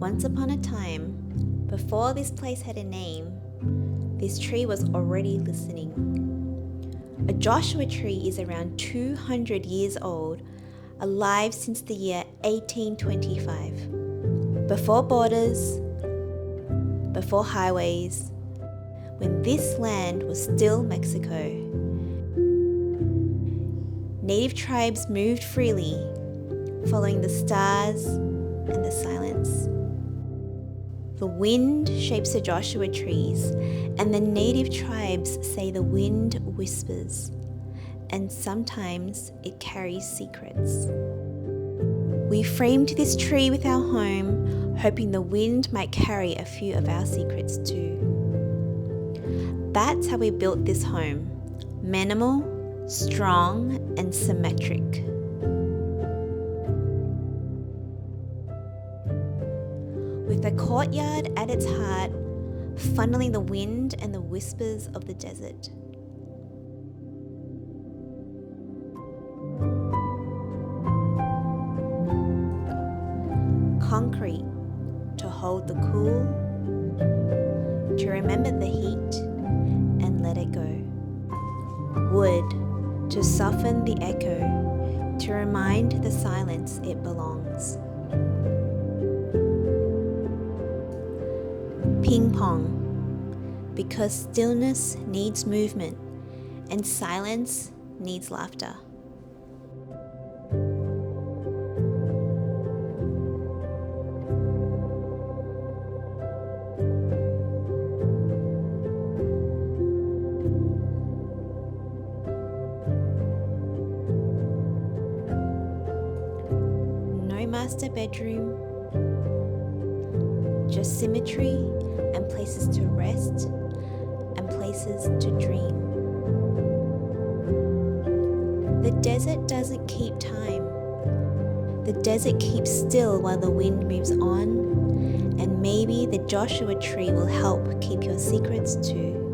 Once upon a time, before this place had a name, this tree was already listening. A Joshua tree is around 200 years old, alive since the year 1825. Before borders, before highways, when this land was still Mexico. Native tribes moved freely, following the stars and the silence. The wind shapes the Joshua trees, and the native tribes say the wind whispers, and sometimes it carries secrets. We framed this tree with our home, hoping the wind might carry a few of our secrets too. That's how we built this home, minimal, strong, and symmetric. With the courtyard at its heart, funneling the wind and the whispers of the desert. Concrete to hold the cool, to remember the heat and let it go. Wood to soften the echo, to remind the silence it belongs. Ping pong, because stillness needs movement and silence needs laughter. No master bedroom, just symmetry and places to rest and places to dream. The desert doesn't keep time. The desert keeps still while the wind moves on, and maybe the Joshua tree will help keep your secrets too.